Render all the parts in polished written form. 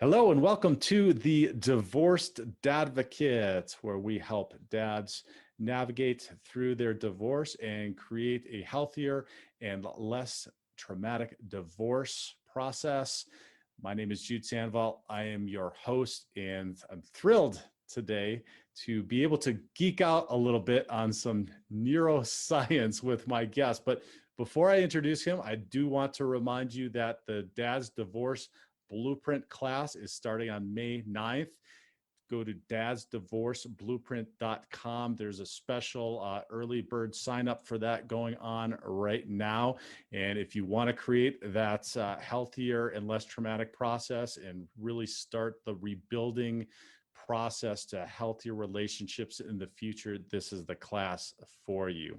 Hello and welcome to the Divorced Dadvocate, where we help dads navigate through their divorce and create a healthier and less traumatic divorce process. My name is Jude. I am your host, and I'm thrilled today to be able to geek out a little bit on some neuroscience with my guest. But before I introduce him, I do want to remind you that the Dad's Divorce Blueprint class is starting on May 9th. Go to dadsdivorceblueprint.com. There's a special early bird sign up for that going on right now. And if you want to create that healthier and less traumatic process and really start the rebuilding process to healthier relationships in the future, this is the class for you.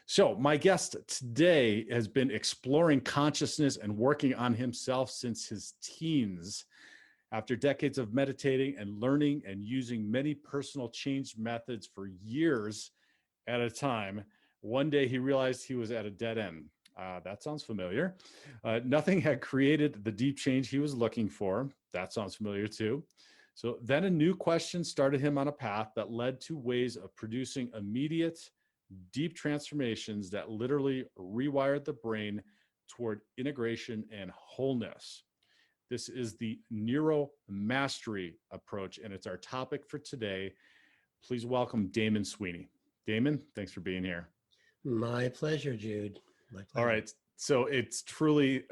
So my guest today has been exploring consciousness and working on himself since his teens. After decades of meditating and learning and using many personal change methods for years at a time, one day he realized he was at a dead end. That sounds familiar. Nothing had created the deep change he was looking for. That sounds familiar too. So then a new question started him on a path that led to ways of producing immediate, deep transformations that literally rewired the brain toward integration and wholeness. This is the neuro mastery approach, and it's our topic for today. Please welcome Daimon Sweeney. Daimon, thanks for being here. My pleasure, Jude. My pleasure. All right. So it's truly,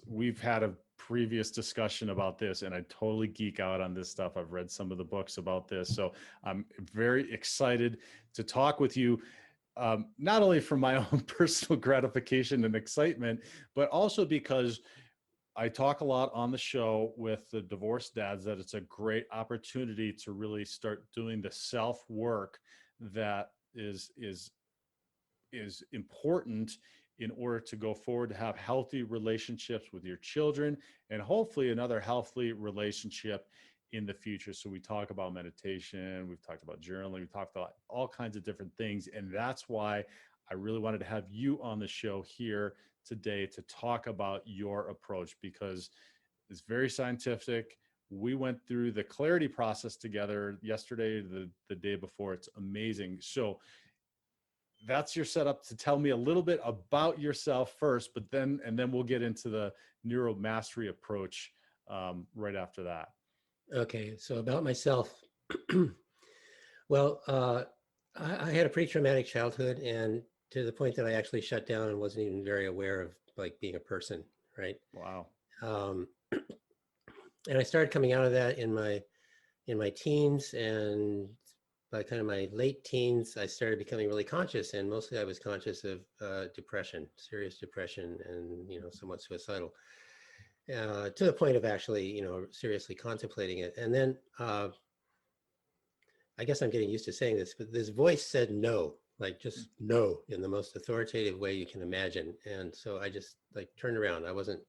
we've had a previous discussion about this, and I totally geek out on this stuff. I've read some of the books about this. So I'm very excited to talk with you, not only for my own personal gratification and excitement, but also because I talk a lot on the show with the divorced dads that it's a great opportunity to really start doing the self-work that is important in order to go forward, to have healthy relationships with your children and hopefully another healthy relationship in the future. So we talk about meditation, we've talked about journaling, we've talked about all kinds of different things. And that's why I really wanted to have you on the show here today to talk about your approach, because it's very scientific. We went through the clarity process together yesterday, the day before. It's amazing. So that's your setup to tell me a little bit about yourself first, and then we'll get into the neuro mastery approach right after that. Okay, so about myself. Well, I had a pretty traumatic childhood, and to the point that I actually shut down and wasn't even very aware of like being a person, right? Wow. And I started coming out of that in my teens, and by kind of my late teens, I started becoming really conscious, and mostly I was conscious of depression, serious depression, and somewhat suicidal, to the point of actually seriously contemplating it. And then I guess I'm getting used to saying this, but this voice said no, like just no, in the most authoritative way you can imagine. And so I just like turned around. I wasn't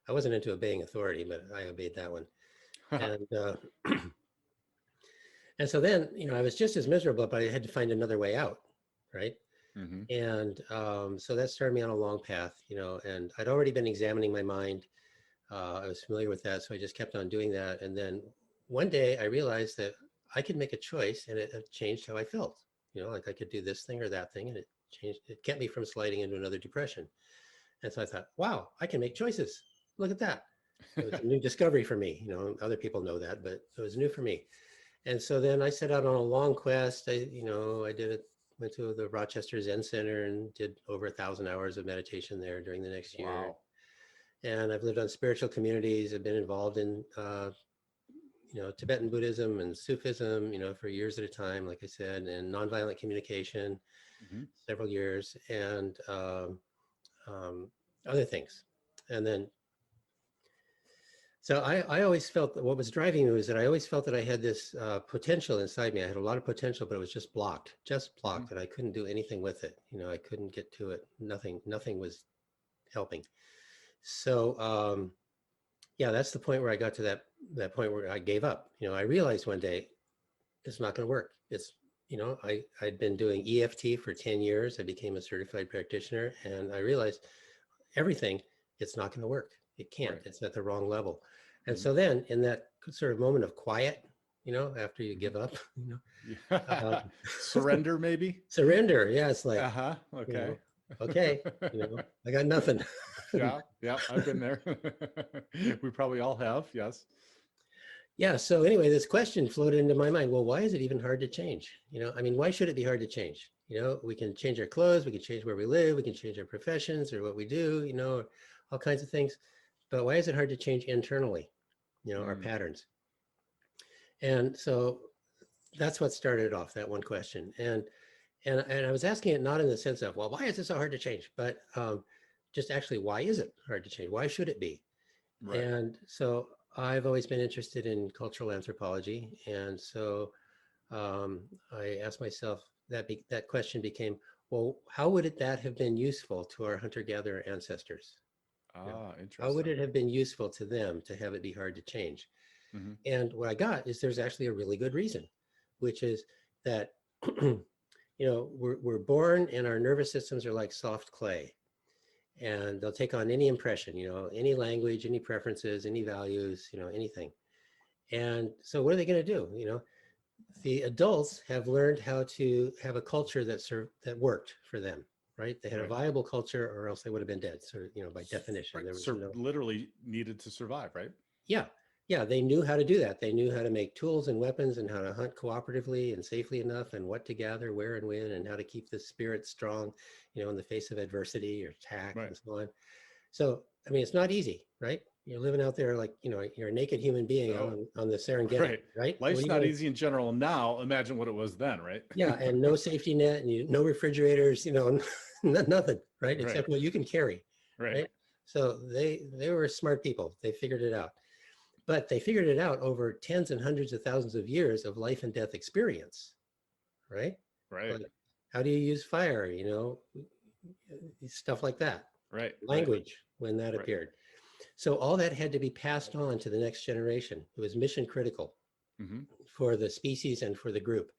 into obeying authority, but I obeyed that one. And and so then, I was just as miserable, but I had to find another way out, right? Mm-hmm. And so that started me on a long path, and I'd already been examining my mind. I was familiar with that, so I just kept on doing that. And then one day I realized that I could make a choice, and it changed how I felt. Like I could do this thing or that thing, and it kept me from sliding into another depression. And so I thought, wow, I can make choices. Look at that. It was a new discovery for me. Other people know that, but it was new for me. And so then I set out on a long quest. I went to the Rochester Zen Center and did over 1,000 hours of meditation there during the next year. Wow. And I've lived on spiritual communities. I've been involved in, Tibetan Buddhism and Sufism, for years at a time, like I said, and nonviolent communication, several years, and other things. And then, so I always felt that what was driving me was that I always felt that I had this potential inside me. I had a lot of potential, but it was just blocked, and I couldn't do anything with it. I couldn't get to it. Nothing was helping. So, yeah, that's the point where I got to that point where I gave up. I realized one day it's not going to work. It's, I'd been doing EFT for 10 years. I became a certified practitioner, and I realized everything, it's not going to work. It can't. Right. It's at the wrong level. And Mhm. so then in that sort of moment of quiet, after you give Mhm. up, Yeah. um, Surrender, maybe. surrender. Yeah, it's like, Uh-huh. Okay. okay, I got nothing. Yeah, yeah, I've been there. We probably all have, yes. Yeah. So anyway, this question floated into my mind. Well, why is it even hard to change? I mean, why should it be hard to change? We can change our clothes, we can change where we live, we can change our professions or what we do, all kinds of things. But why is it hard to change internally, our Mm, patterns? And so that's what started off that one question. And I was asking it not in the sense of, well, why is it so hard to change? But just actually, why is it hard to change? Why should it be? right. And so I've always been interested in cultural anthropology. And so I asked myself that question became, well, how would that have been useful to our hunter-gatherer ancestors? Ah, How would interesting. it have been useful to them to have it be hard to change? Hmm. And what I got is there's actually a really good reason, which is that we're born and our nervous systems are like soft clay, and they'll take on any impression, any language, any preferences, any values, anything. And so what are they going to do? The adults have learned how to have a culture that worked for them, right? They had a Right. viable culture, or else they would have been dead. So, by definition, Right. there was So no. literally needed to survive, right? Yeah, yeah, they knew how to do that. They knew how to make tools and weapons and how to hunt cooperatively and safely enough, and what to gather, where and when, and how to keep the spirit strong, in the face of adversity or attack Right. and so on. So, I mean, it's not easy, right? You're living out there like, you're a naked human being out No. on the Serengeti, Right. right? What are Life's you not going to, easy in general now. Imagine what it was then, right? yeah, and no safety net and no refrigerators, nothing, right? Right. Except what you can carry, Right. right? So they were smart people. They figured it out. But they figured it out over tens and hundreds of thousands of years of life and death experience, right? Right. Like, how do you use fire? Stuff like that. Right. Right. Language, when that Right. appeared. So all that had to be passed on to the next generation. It was mission critical Hmm. for the species and for the group.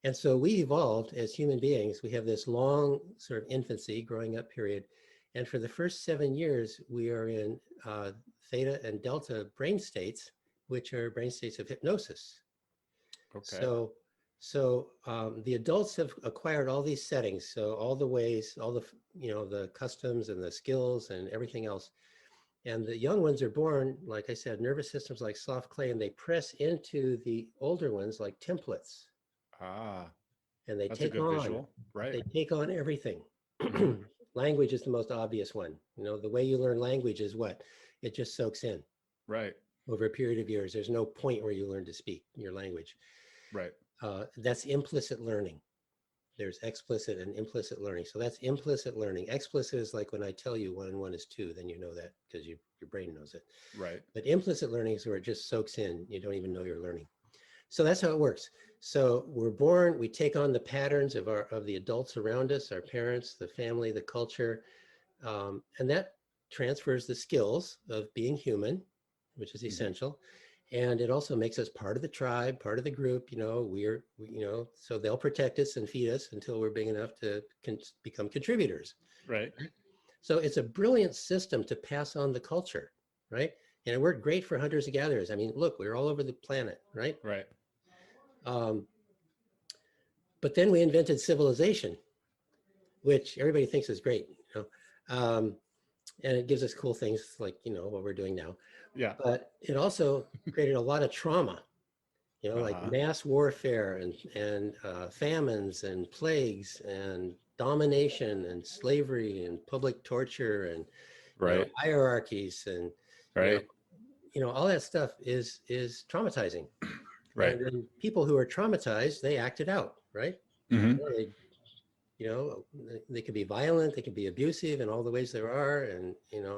And so we evolved as human beings. We have this long sort of infancy, growing up period. And for the first 7 years, we are in theta and delta brain states, which are brain states of hypnosis. Okay. So the adults have acquired all these settings. So all the ways, all the customs and the skills and everything else. And the young ones are born, like I said, nervous systems like soft clay, and they press into the older ones like templates, Ah, and they that's a take good on, visual. Right. they take on everything. Hmm. Language is the most obvious one. The way you learn language is what? It just soaks in Right. over a period of years. There's no point where you learn to speak your language. Right. That's implicit learning. There's explicit and implicit learning. So that's implicit learning. Explicit is like when I tell you 1 and 1 is 2, then you know that because your brain knows it. Right. But implicit learning is where it just soaks in. You don't even know you're learning. So that's how it works. So we're born, we take on the patterns of the adults around us, our parents, the family, the culture, and that transfers the skills of being human, which is Hmm. essential. And it also makes us part of the tribe, part of the group. So they'll protect us and feed us until we're big enough to become contributors. Right. So it's a brilliant system to pass on the culture, right? And it worked great for hunters and gatherers. I mean, look, we're all over the planet, right? Right. Um, but then we invented civilization, which everybody thinks is great, um, and it gives us cool things like what we're doing now. Yeah. But it also created a lot of trauma, like Uh-huh. mass warfare and famines and plagues and domination and slavery and public torture and Right. hierarchies and you know Right. all that stuff is traumatizing. Right. And then people who are traumatized, they act it out, right? Hmm. They, you know, they can be violent, they can be abusive in all the ways there are, and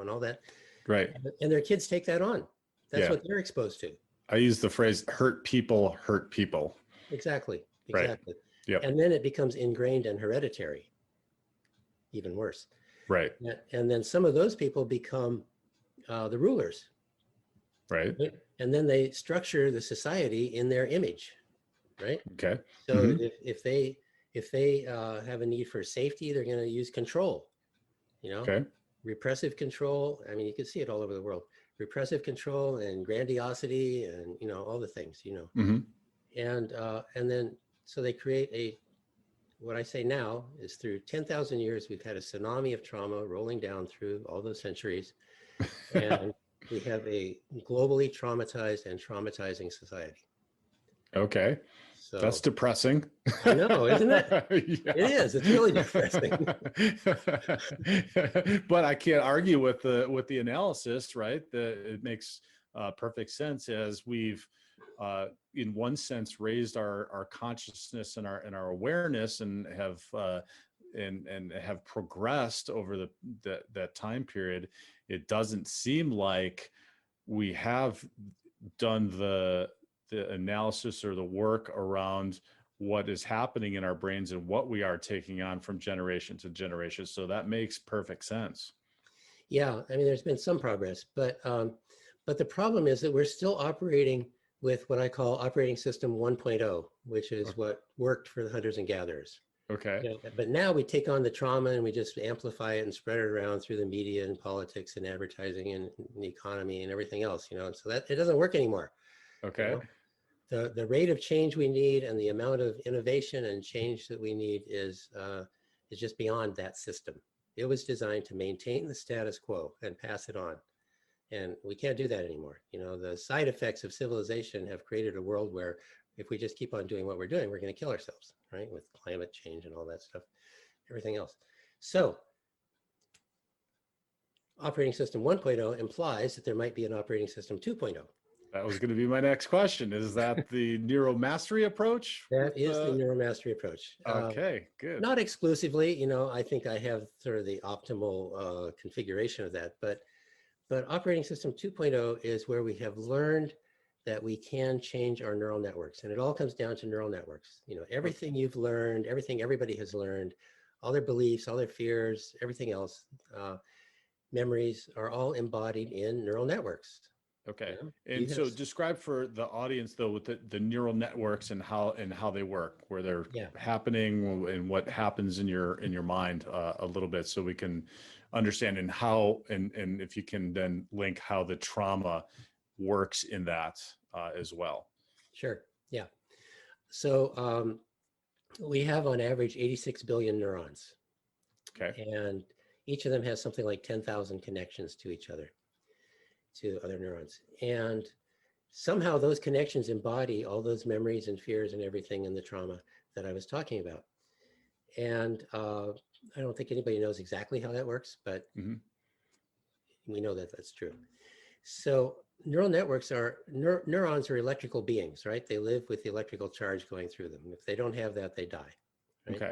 all that. Right. And their kids take that on. That's Yeah. what they're exposed to. I use the phrase hurt people hurt people. Exactly, Right. exactly. Yep. And then it becomes ingrained and hereditary, even worse. Right. And then some of those people become the rulers, Right. right? And then they structure the society in their image, right? Okay. So Hmm. if they have a need for safety, they're going to use control, you know. Okay. repressive control. I mean, you can see it all over the world. Repressive control and grandiosity, and all the things. Hmm. And then so they create what I say now is through 10,000 years, we've had a tsunami of trauma rolling down through all those centuries, and we have a globally traumatized and traumatizing society. Okay. That's So depressing. I know, isn't it? Yeah. It is. It's really depressing. But I can't argue with the analysis, right? It makes perfect sense as we've, in one sense, raised our consciousness and our awareness, and have progressed over that time period. It doesn't seem like we have done the analysis or the work around what is happening in our brains and what we are taking on from generation to generation. So that makes perfect sense. Yeah, I mean, there's been some progress, but the problem is that we're still operating with what I call operating system 1.0, which is what worked for the hunters and gatherers. Okay. But now we take on the trauma and we just amplify it and spread it around through the media and politics and advertising and the economy and everything else, so that it doesn't work anymore. Okay. The rate of change we need and the amount of innovation and change that we need is just beyond that system. It was designed to maintain the status quo and pass it on. And we can't do that anymore. The side effects of civilization have created a world where if we just keep on doing what we're doing, we're going to kill ourselves, right? With climate change and all that stuff, everything else. So operating system 1.0 implies that there might be an operating system 2.0. That was going to be my next question. Is that the neuromastery approach? That is the neuromastery approach. Okay, good. Not exclusively, I think I have sort of the optimal configuration of that, but operating system 2.0 is where we have learned that we can change our neural networks. And it all comes down to neural networks. Everything you've learned, everything everybody has learned, all their beliefs, all their fears, everything else, memories are all embodied in neural networks. Okay. And so describe for the audience though, with the neural networks and how they work, where they're happening and what happens in your mind a little bit, so we can understand and how, and if you can then link how the trauma works in that as well. Sure. Yeah. So we have on average 86 billion neurons. Okay. And each of them has something like 10,000 connections to each other, to other neurons. And somehow those connections embody all those memories and fears and everything in the trauma that I was talking about. And I don't think anybody knows exactly how that works, but we know that that's true. So neural networks are, neurons are electrical beings, right? They live with the electrical charge going through them. If they don't have that, they die. Right? Okay.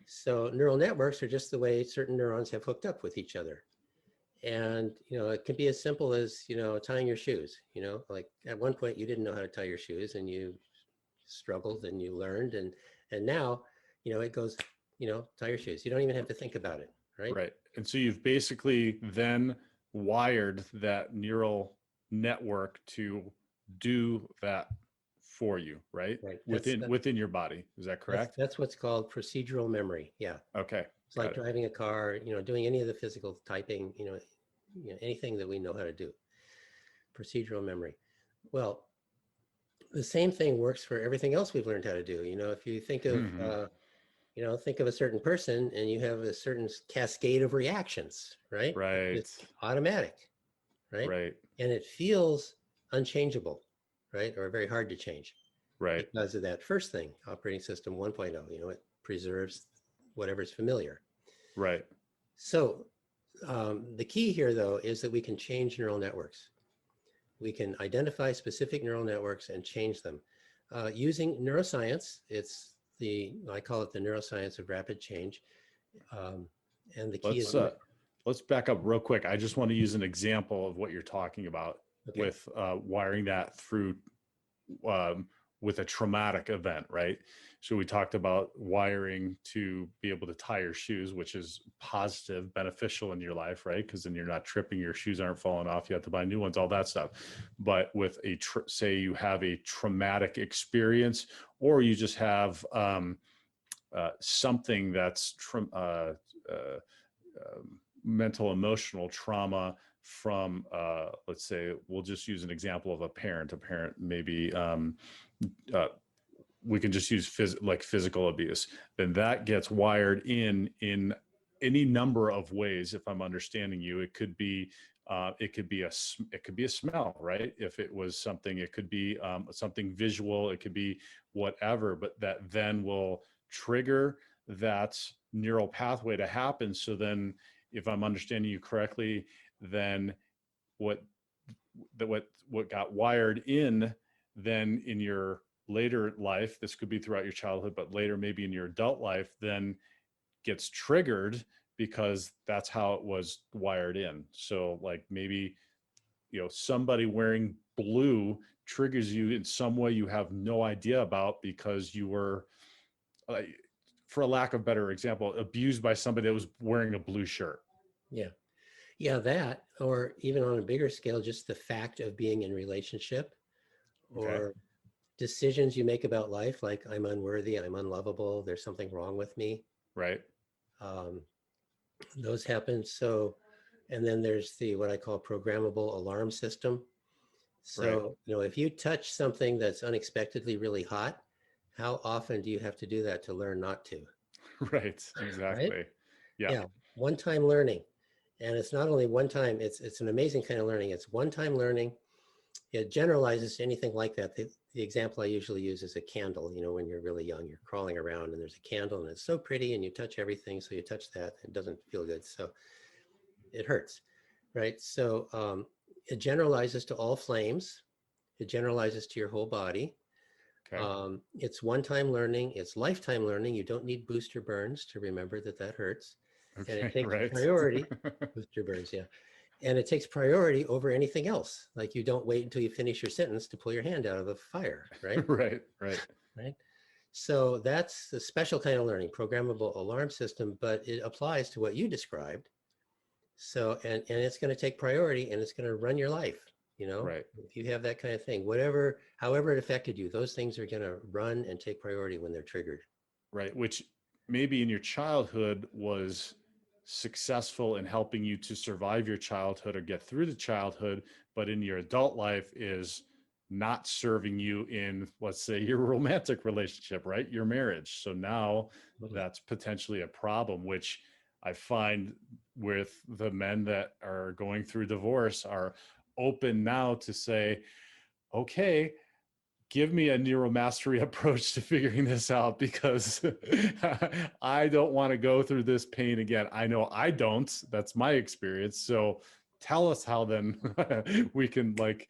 So neural networks are just the way certain neurons have hooked up with each other. And, it can be as simple as, tying your shoes, like at one point you didn't know how to tie your shoes and you struggled and you learned. And now, it goes, tie your shoes. You don't even have to think about it. Right. Right. And so you've basically then wired that neural network to do that for you, right? Within your body. Is that correct? That's what's called procedural memory. Yeah. Okay. It's like driving a car, doing any of the physical typing, anything that we know how to do. Procedural memory. Well, the same thing works for everything else we've learned how to do. If you think of, think of a certain person and you have a certain cascade of reactions, right? Right. It's automatic, right? Right. And it feels unchangeable, right? Or very hard to change. Right. Because of that first thing, operating system 1.0, it preserves whatever's familiar. Right. So the key here, though, is that we can change neural networks. We can identify specific neural networks and change them. Using neuroscience, I call it the neuroscience of rapid change. And the key is... Let's back up real quick. I just want to use an example of what you're talking about with wiring that through with a traumatic event, right? So we talked about wiring to be able to tie your shoes, which is positive, beneficial in your life, right? Because then you're not tripping, your shoes aren't falling off, you have to buy new ones, all that stuff. But with say you have a traumatic experience, or you just have something that's mental emotional trauma from let's say, we'll just use an example of a parent maybe uh, we can just use like physical abuse, then that gets wired in any number of ways. If I'm understanding you, it could be it could be a smell, right? If it was something, it could be something visual, it could be whatever, but that then will trigger that neural pathway to happen. So then, if I'm understanding you correctly, then what what got wired in, then in your later life, this could be throughout your childhood, but later maybe in your adult life, then gets triggered because that's how it was wired in. So like maybe, somebody wearing blue triggers you in some way you have no idea about, because you were, for a lack of better example, abused by somebody that was wearing a blue shirt. Yeah. Yeah, that, or even on a bigger scale, just the fact of being in relationship, Okay. or decisions you make about life, like I'm unworthy, I'm unlovable, there's something wrong with me. Right. Um, those happen. So, and then there's the what I call programmable alarm system. Right. So, if you touch something that's unexpectedly really hot, how often do you have to do that to learn not to? Right. Right? Exactly. Yeah. Yeah, one-time learning. And it's not only one time, it's an amazing kind of learning. It's one-time learning. It generalizes to anything like that. The example I usually use is a candle. When you're really young, you're crawling around and there's a candle and it's so pretty and you touch everything. So you touch that, it doesn't feel good. So it hurts, right? So it generalizes to all flames. It generalizes to your whole body. Okay. It's one-time learning. It's lifetime learning. You don't need booster burns to remember that that hurts. And it Okay. takes Right. priority, booster burns, yeah. And it takes priority over anything else. Like you don't wait until you finish your sentence to pull your hand out of the fire, right? Right. Right. Right. So that's a special kind of learning, programmable alarm system, but it applies to what you described. So, and it's going to take priority and it's going to run your life. Right. If you have that kind of thing, however it affected you, those things are going to run and take priority when they're triggered. Right. Which maybe in your childhood was successful in helping you to survive your childhood or get through the childhood, but in your adult life is not serving you in, let's say, your romantic relationship, right? Your marriage. So now that's potentially a problem, which I find with the men that are going through divorce are open now to say, okay, give me a neuromastery approach to figuring this out, because I don't want to go through this pain again. I know I don't. That's my experience. So tell us how then we can like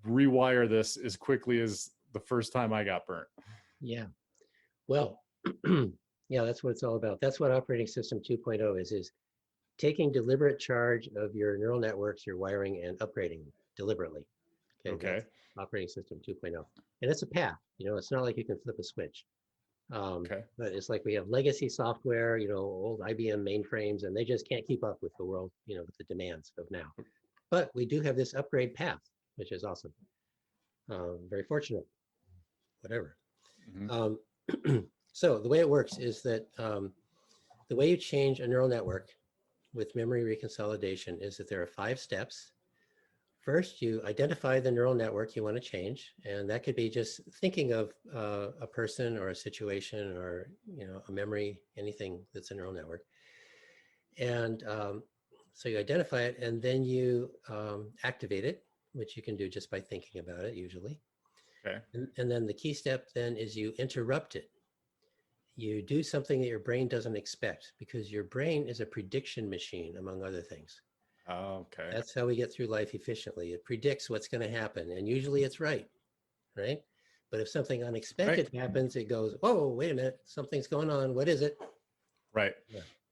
rewire this as quickly as the first time I got burnt. Yeah. Well, yeah, that's what it's all about. That's what operating system 2.0 is taking deliberate charge of your neural networks, your wiring, and upgrading them deliberately. Okay, Okay. that's operating system 2.0. And it's a path, it's not like you can flip a switch. Okay. But it's like we have legacy software, old IBM mainframes, and they just can't keep up with the world, with the demands of now. But we do have this upgrade path, which is awesome. Very fortunate, whatever. Mm-hmm. So the way it works is that the way you change a neural network with memory reconsolidation is that there are 5 steps. First, you identify the neural network you want to change, and that could be just thinking of a person or a situation or a memory, anything that's a neural network. And so you identify it, and then you activate it, which you can do just by thinking about it usually. Okay. And then the key step then is you interrupt it. You do something that your brain doesn't expect, because your brain is a prediction machine, among other things. Okay. That's how we get through life efficiently. It predicts what's going to happen, and usually it's right? But if something unexpected happens, it goes, oh, wait a minute, something's going on. What is it? Right.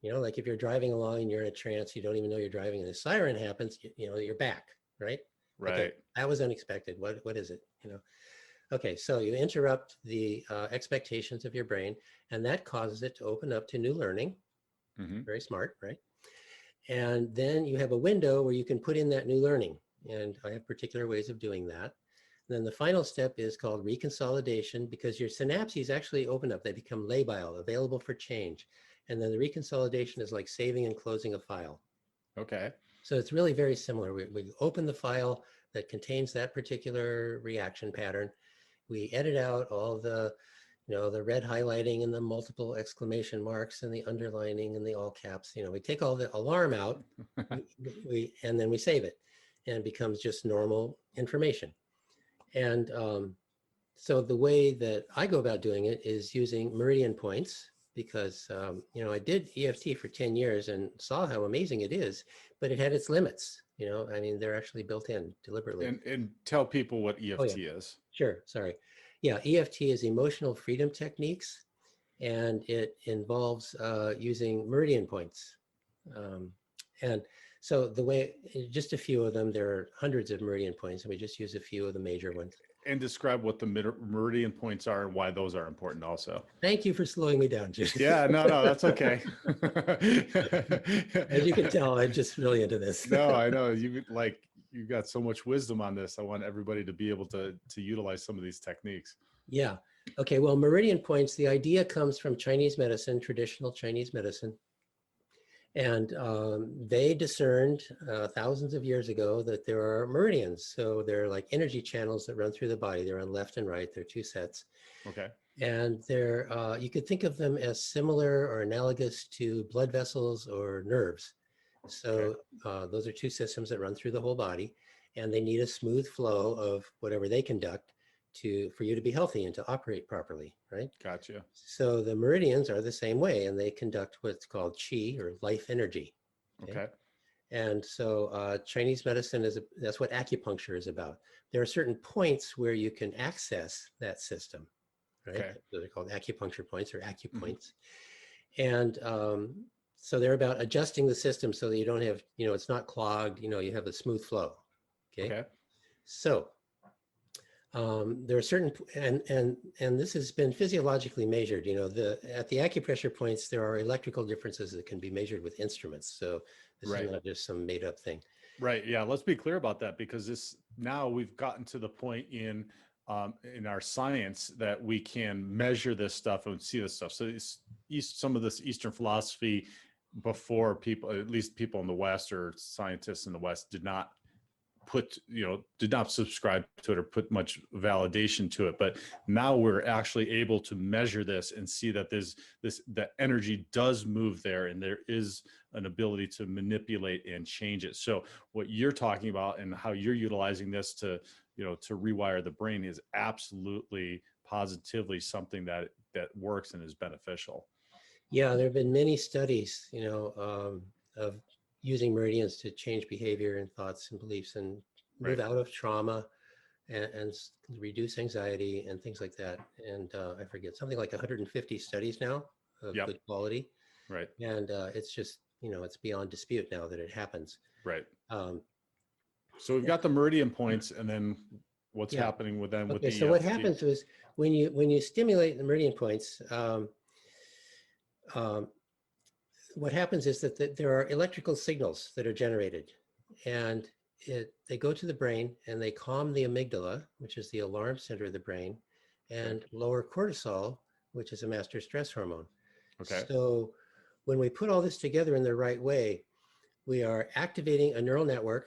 Yeah. Like if you're driving along and you're in a trance, you don't even know you're driving, and a siren happens, you're back, right? Right. Okay, that was unexpected. What is it? Okay, so you interrupt the expectations of your brain, and that causes it to open up to new learning. Mm-hmm. Very smart, right? And then you have a window where you can put in that new learning. And I have particular ways of doing that. And then the final step is called reconsolidation, because your synapses actually open up. They become labile, available for change. And then the reconsolidation is like saving and closing a file. Okay. So it's really very similar. We open the file that contains that particular reaction pattern. We edit out all the, the red highlighting and the multiple exclamation marks and the underlining and the all caps. We take all the alarm out, and then we save it, and it becomes just normal information. And so the way that I go about doing it is using meridian points, because I did EFT for 10 years and saw how amazing it is, but it had its limits. I mean, they're actually built in deliberately. And tell people what EFT is. Sure. Sorry. Yeah, EFT is emotional freedom techniques, and it involves using meridian points. And so the way, just a few of them, there are hundreds of meridian points, and we just use a few of the major ones. And describe what the meridian points are and why those are important also. Thank you for slowing me down, Jude. Yeah, no, that's okay. As you can tell, I'm just really into this. No, I know. You've got so much wisdom on this. I want everybody to be able to utilize some of these techniques. Yeah. Okay. Well, meridian points, the idea comes from Chinese medicine, traditional Chinese medicine. And they discerned thousands of years ago that there are meridians. So they're like energy channels that run through the body. They're on left and right. They're two sets. Okay. And they're, you could think of them as similar or analogous to blood vessels or nerves. So those are two systems that run through the whole body, and they need a smooth flow of whatever they conduct for you to be healthy and to operate properly, right? Gotcha. So the meridians are the same way, and they conduct what's called qi, or life energy. Okay. And so Chinese medicine that's what acupuncture is about. There are certain points where you can access that system, right? Okay. Those are called acupuncture points or acupoints. And so they're about adjusting the system so that you don't have, it's not clogged, you have a smooth flow. Okay. So there are certain, and this has been physiologically measured, at the acupressure points, there are electrical differences that can be measured with instruments. So this is not just some made up thing. Right. Yeah. Let's be clear about that, because now we've gotten to the point in our science that we can measure this stuff and see this stuff. So some of this Eastern philosophy before, people, at least people in the West or scientists in the West, did not subscribe to it or put much validation to it. But now we're actually able to measure this and see that the energy does move there, and there is an ability to manipulate and change it. So what you're talking about and how you're utilizing this to rewire the brain is absolutely positively something that works and is beneficial. Yeah, there have been many studies, of using meridians to change behavior and thoughts and beliefs and move out of trauma and reduce anxiety and things like that. And I forget, something like 150 studies now of good quality. Right. And it's just, it's beyond dispute now that it happens. Right. So we've got the meridian points, and then what's happening with them? Okay, with the so what happens is when you stimulate the meridian points, what happens is that there are electrical signals that are generated, and they go to the brain and they calm the amygdala, which is the alarm center of the brain, and lower cortisol, which is a master stress hormone. Okay. So when we put all this together in the right way, we are activating a neural network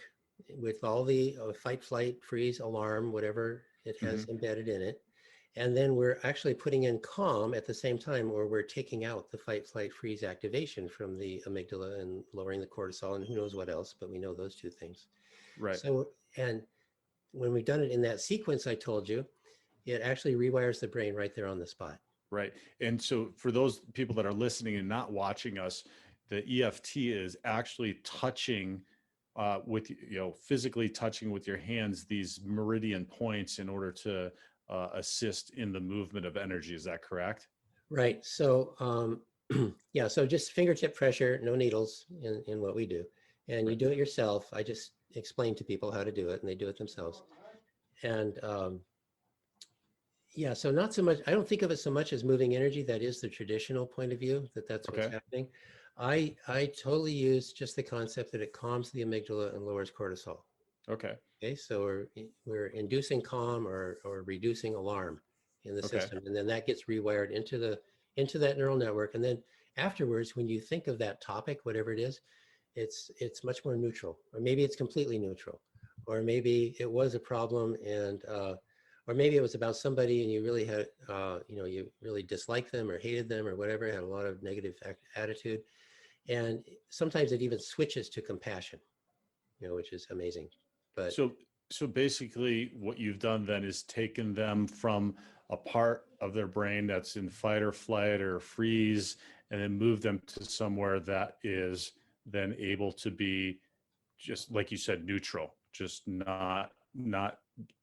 with all the fight, flight, freeze, alarm, whatever it has embedded in it. And then we're actually putting in calm at the same time, or we're taking out the fight, flight, freeze activation from the amygdala and lowering the cortisol and who knows what else, but we know those two things. Right. So, and when we've done it in that sequence I told you, it actually rewires the brain right there on the spot. Right. And so for those people that are listening and not watching us, the EFT is actually touching with, physically touching with your hands these meridian points in order to assist in the movement of energy. Is that correct? Right. So, yeah, so just fingertip pressure, no needles in what we do. And you do it yourself. I just explain to people how to do it, and they do it themselves. And yeah, so not so much, I don't think of it so much as moving energy. That is the traditional point of view, that's what's happening. I totally use just the concept that it calms the amygdala and lowers cortisol. Okay, so we're inducing calm or reducing alarm in the system, and then that gets rewired into that neural network, and then afterwards, when you think of that topic, whatever it is, it's much more neutral, or maybe it's completely neutral, or maybe it was a problem and or maybe it was about somebody and you really had you really disliked them or hated them or whatever, had a lot of negative attitude, and sometimes it even switches to compassion, which is amazing. But so basically what you've done then is taken them from a part of their brain that's in fight or flight or freeze, and then moved them to somewhere that is then able to be, just like you said, neutral, just not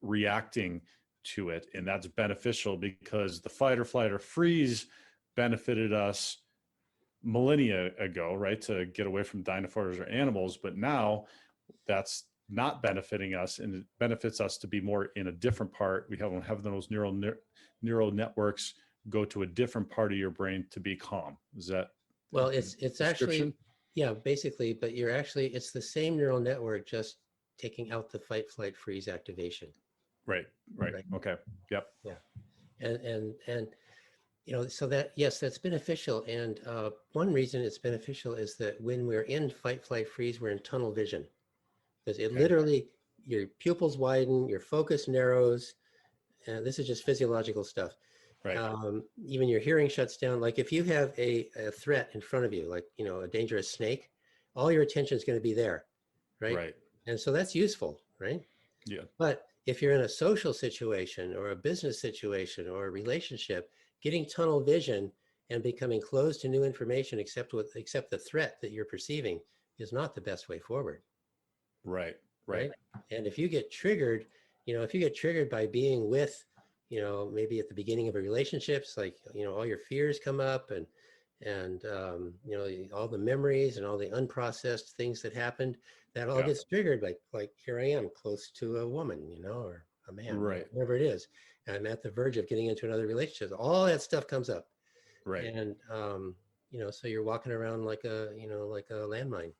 reacting to it. And that's beneficial because the fight or flight or freeze benefited us millennia ago, right? To get away from dinosaurs or animals. But now that's not benefiting us, and it benefits us to be more in a different part. We have those neural networks go to a different part of your brain to be calm. Is that well, it's actually, yeah, basically, but it's the same neural network, just taking out the fight, flight, freeze activation. Right. Okay. Yep. Yeah. And so that, yes, that's beneficial. And one reason it's beneficial is that when we're in fight, flight, freeze, we're in tunnel vision, because it literally, your pupils widen, your focus narrows, and this is just physiological stuff. Right. Even your hearing shuts down. Like if you have a threat in front of you, like, a dangerous snake, all your attention is going to be there. Right. And so that's useful. Right. Yeah. But if you're in a social situation or a business situation or a relationship, getting tunnel vision and becoming closed to new information except the threat that you're perceiving is not the best way forward. Right. And if you get triggered, by being with, maybe at the beginning of a relationship, it's like, all your fears come up and all the memories and all the unprocessed things that happened, that all gets triggered. Like here I am close to a woman, or a man, right, whatever it is. And I'm at the verge of getting into another relationship. All that stuff comes up. Right. And, so you're walking around like a landmine.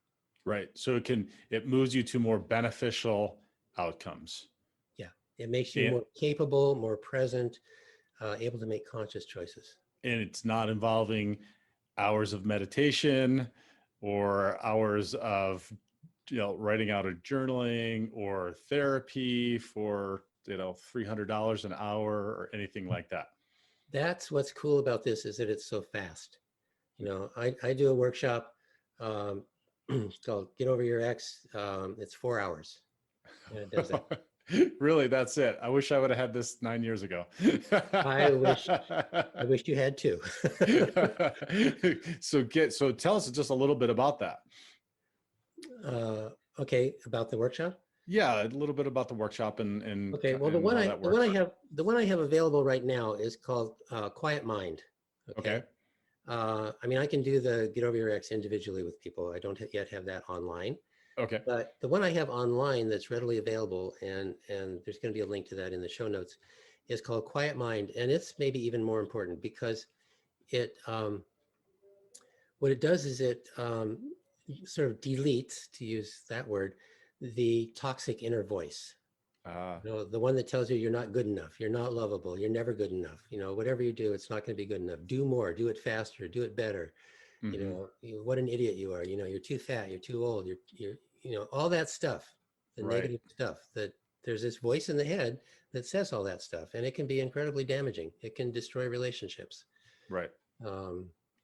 Right. So it moves you to more beneficial outcomes. Yeah. It makes you more capable, more present, able to make conscious choices. And it's not involving hours of meditation or hours of, writing out a journaling or therapy for, $300 an hour or anything like that. That's what's cool about this, is that it's so fast. I do a workshop called Get Over Your Ex. It's 4 hours. And it does that. Really, that's it. I wish I would have had this 9 years ago. I wish you had too. So tell us just a little bit about that. Okay, about the workshop. Yeah, a little bit about the workshop and okay. Well, the one I have available right now is called Quiet Mind. Okay. I mean, I can do the Get Over Your Ex individually with people. I don't yet have that online. Okay. But the one I have online that's readily available, and there's going to be a link to that in the show notes, is called Quiet Mind. And it's maybe even more important because it, what it does is it sort of deletes, to use that word, the toxic inner voice. The one that tells you you're not good enough, you're not lovable, you're never good enough. Whatever you do, it's not going to be good enough. Do more, do it faster, do it better. Mm-hmm. What an idiot you are. You're too fat, you're too old, you're all that stuff, the negative stuff, that there's this voice in the head that says all that stuff, and it can be incredibly damaging. It can destroy relationships. Right.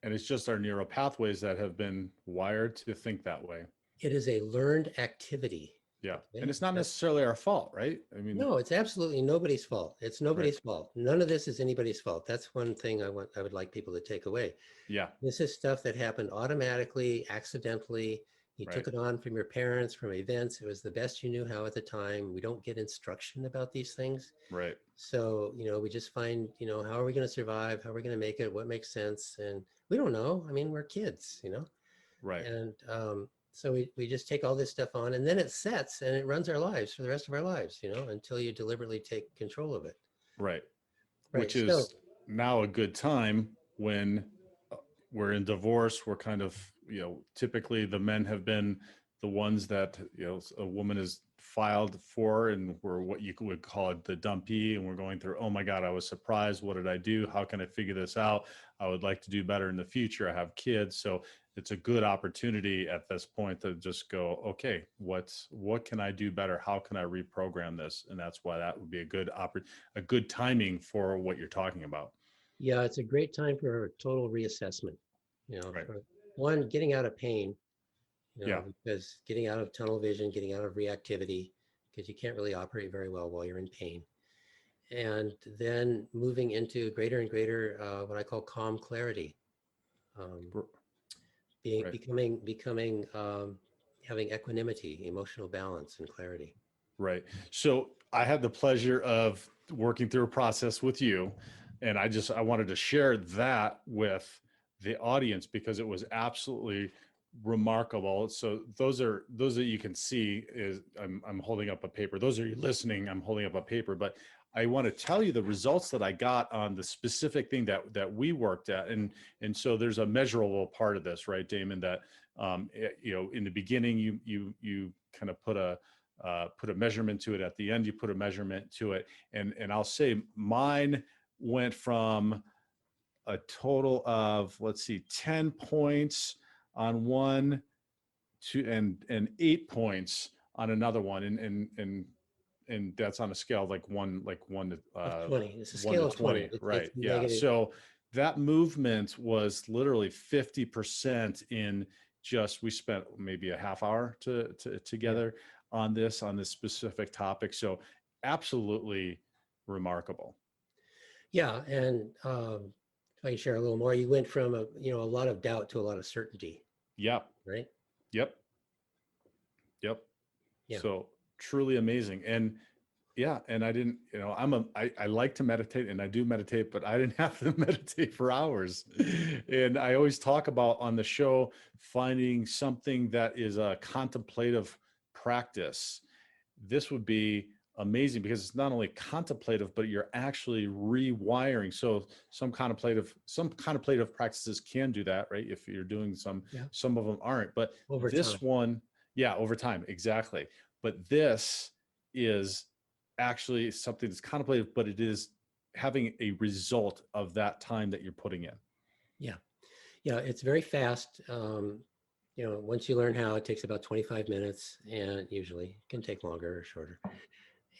And it's just our neural pathways that have been wired to think that way. It is a learned activity. Yeah. Okay? And it's not necessarily our fault, right? I mean, no, it's absolutely nobody's fault. It's nobody's fault. None of this is anybody's fault. That's one thing I would like people to take away. Yeah. This is stuff that happened automatically, accidentally. You took it on from your parents, from events. It was the best you knew how at the time. We don't get instruction about these things. Right. So, we just find, how are we going to survive? How are we going to make it? What makes sense? And we don't know. I mean, we're kids, Right. And so we just take all this stuff on, and then it sets and it runs our lives for the rest of our lives, until you deliberately take control of it. Right. Which is now a good time when we're in divorce. We're kind of, typically the men have been the ones that, a woman is filed for, and we're what you would call it the dumpy, and we're going through, oh my God, I was surprised. What did I do? How can I figure this out? I would like to do better in the future. I have kids. So it's a good opportunity at this point to just go, okay, what can I do better? How can I reprogram this? And that's why that would be a good timing for what you're talking about. Yeah, it's a great time for a total reassessment. Right. For one, getting out of pain, Yeah. because getting out of tunnel vision, getting out of reactivity, because you can't really operate very well while you're in pain. And then moving into greater and greater, what I call calm clarity, um, Right. becoming, having equanimity, emotional balance, and clarity. Right. So I had the pleasure of working through a process with you, and I wanted to share that with the audience because it was absolutely remarkable. So those that you can see is I'm holding up a paper. Those are you listening, I'm holding up a paper, but I want to tell you the results that I got on the specific thing that we worked at. And so there's a measurable part of this, right, Daimon, that in the beginning you kind of put a measurement to it. At the end, you put a measurement to it. And I'll say mine went from a total of, let's see, 10 points on one to, and 8 points on another one. And that's on a scale of like one to, Of 20. It's a 1 to scale of 20. 20. Right. It's Yeah. negative. So that movement was literally 50% in just, we spent maybe a half hour together on this specific topic. So absolutely remarkable. Yeah, and if I can share a little more, you went from a lot of doubt to a lot of certainty, Yep. right? Yep. Yep. Yeah. So truly amazing. And yeah, and I didn't, I like to meditate, and I do meditate, but I didn't have to meditate for hours. And I always talk about on the show, finding something that is a contemplative practice. This would be amazing because it's not only contemplative, but you're actually rewiring. So some contemplative practices can do that, right? If you're doing some of them aren't, but Over this time. one, yeah, over time, exactly. But this is actually something that's contemplative, but it is having a result of that time that you're putting in. Yeah. Yeah, it's very fast. Once you learn how, it takes about 25 minutes, and usually it can take longer or shorter.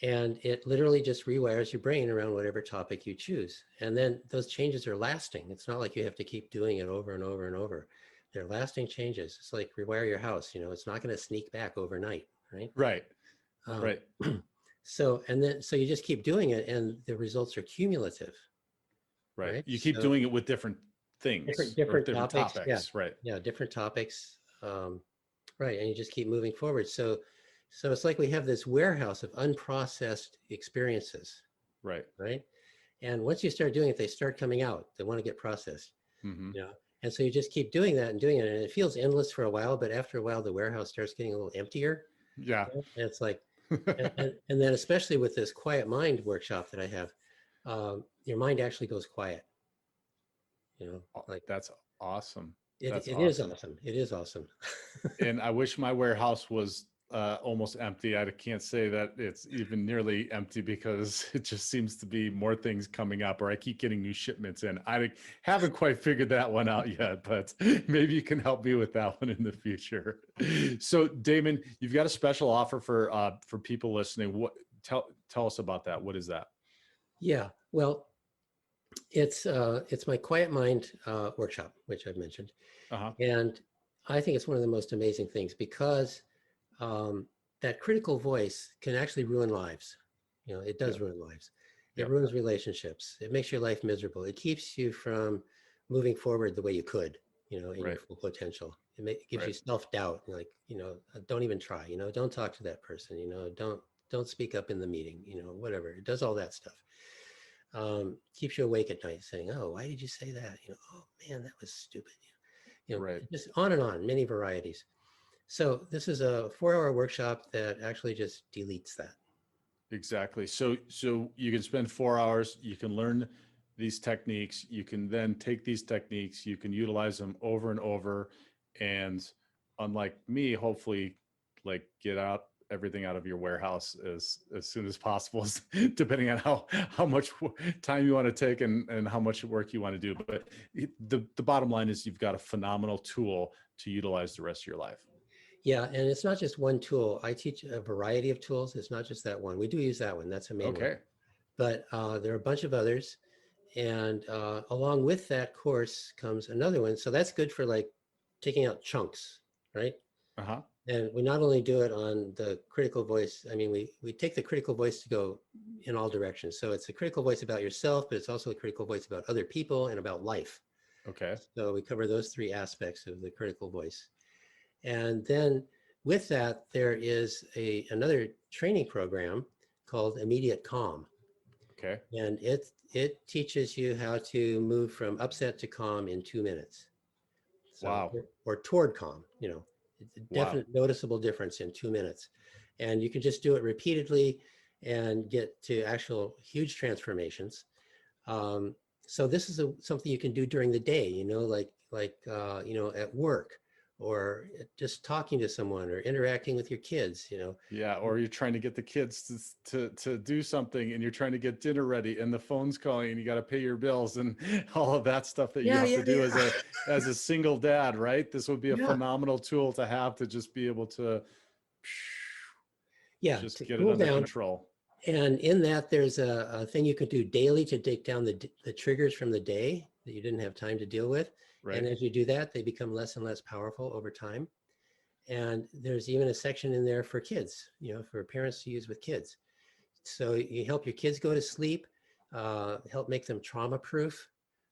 And it literally just rewires your brain around whatever topic you choose. And then those changes are lasting. It's not like you have to keep doing it over and over and over. They're lasting changes. It's like rewire your house. It's not going to sneak back overnight, right? Right. Um, Right. so you just keep doing it, and the results are cumulative. Right. Right. You keep doing it with different things or Different different topics. Yeah. topics. Right. Yeah. Different topics. Right. And you just keep moving forward. So it's like we have this warehouse of unprocessed experiences. Right. Right. And once you start doing it, they start coming out. They want to get processed. Mm-hmm. Yeah. And so you just keep doing that and doing it. And it feels endless for a while, but after a while, the warehouse starts getting a little emptier. Yeah. And it's like, and then especially with this quiet mind workshop that I have, your mind actually goes quiet. Like That's awesome. it That's is awesome. awesome. It is awesome. And I wish my warehouse was almost empty. I can't say that it's even nearly empty because it just seems to be more things coming up, or I keep getting new shipments in. I haven't quite figured that one out yet, but maybe you can help me with that one in the future. So Daimon, you've got a special offer for people listening. Tell us about that. What is that? Yeah. Well, it's my quiet mind workshop, which I've mentioned. Uh-huh. And I think it's one of the most amazing things because that critical voice can actually ruin lives. It does ruin lives. It ruins relationships. It makes your life miserable. It keeps you from moving forward the way you could, in your full potential. It gives you self-doubt. Like, don't even try, don't talk to that person, don't speak up in the meeting, whatever. It does all that stuff. Keeps you awake at night saying, oh, why did you say that? Oh man, that was stupid. Just on and on, many varieties. So this is a 4-hour workshop that actually just deletes that. Exactly. So you can spend 4 hours, you can learn these techniques, you can then take these techniques, you can utilize them over and over. And unlike me, hopefully like get out everything out of your warehouse as soon as possible, depending on how much time you want to take and how much work you want to do. But the bottom line is you've got a phenomenal tool to utilize the rest of your life. Yeah, and it's not just one tool. I teach a variety of tools. It's not just that one. We do use that one. That's a main one. Okay. But there are a bunch of others. And along with that course comes another one. So that's good for like taking out chunks, right? Uh-huh. And we not only do it on the critical voice, I mean, we take the critical voice to go in all directions. So it's a critical voice about yourself, but it's also a critical voice about other people and about life. Okay. So we cover those three aspects of the critical voice. And then with that, there is another training program called Immediate Calm. Okay. And it teaches you how to move from upset to calm in 2 minutes. So, Wow. or toward calm, you know, it's a definite noticeable difference in 2 minutes. And you can just do it repeatedly and get to actual huge transformations. So this is something you can do during the day, you know, like you know, at work, or just talking to someone or interacting with your kids, you know. Yeah, or you're trying to get the kids to do something, and you're trying to get dinner ready, and the phone's calling, and you got to pay your bills, and all of that stuff that you have to do as a single dad, right? This would be a phenomenal tool to have to just be able to just to get it cool under down. control. And in that, there's a thing you could do daily to take down the triggers from the day that you didn't have time to deal with. Right. And as you do that, they become less and less powerful over time. And there's even a section in there for kids, you know, for parents to use with kids. So you help your kids go to sleep, help make them trauma proof.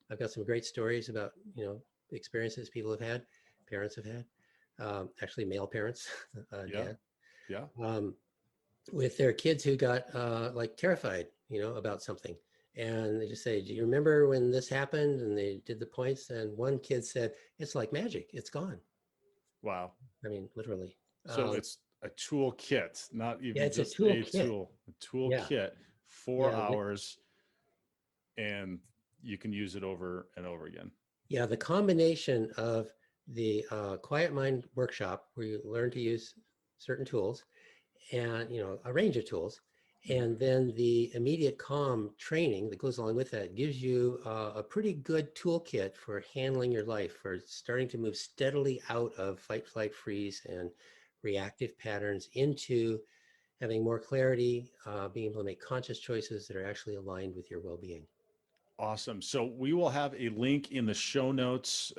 I've got some great stories about, you know, experiences people have had, parents have had, actually male parents, Yeah. dad. Yeah. With their kids who got like terrified, you know, about something. And they just say, do you remember when this happened? And they did the points. And one kid said, it's like magic. It's gone. Wow. I mean, literally. So it's a tool kit, not Yeah, even it's a just tool a kit. tool, a tool Yeah. kit, 4 Yeah. hours, and you can use it over and over again. Yeah. The combination of the Quiet Mind workshop, where you learn to use certain tools and, you know, a range of tools, and then the Immediate Calm training that goes along with that gives you a pretty good toolkit for handling your life, for starting to move steadily out of fight, flight, freeze, and reactive patterns into having more clarity, being able to make conscious choices that are actually aligned with your well-being. Awesome. So we will have a link in the show notes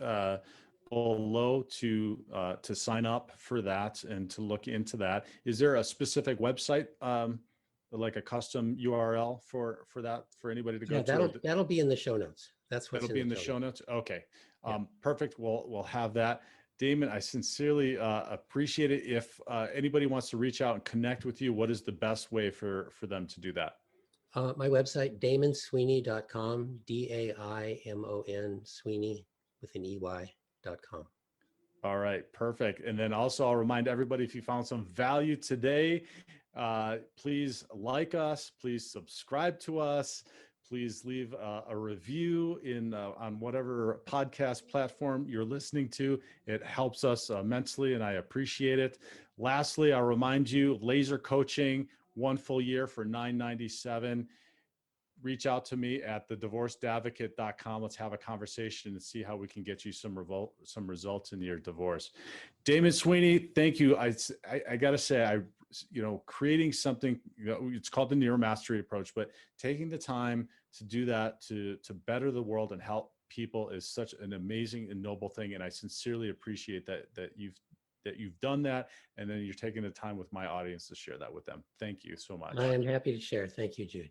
below to sign up for that and to look into that. Is there a specific website, like a custom URL for that for anybody to go to? That'll be in the show notes. That's what's That'll in be the in the show show notes. notes. Okay. Yeah. Perfect. We'll have that. Damon, I sincerely appreciate it. If anybody wants to reach out and connect with you, what is the best way for them to do that? My website, daimonsweeney.com, Daimon Sweeney with an EY.com. All right, perfect. And then also I'll remind everybody, if you found some value today, please like us, please subscribe to us, please leave a review on whatever podcast platform you're listening to. It helps us immensely, and I appreciate it. Lastly, I'll remind you, laser coaching, 1 full year for $997. Reach out to me at thedivorcedadvocate.com. Let's have a conversation and see how we can get you some results in your divorce. Daimon Sweeney, thank you. I got to say, creating something, it's called the near mastery approach, but taking the time to do that, to better the world and help people is such an amazing and noble thing. And I sincerely appreciate that you've done that. And then you're taking the time with my audience to share that with them. Thank you so much. I am happy to share. Thank you, Jude.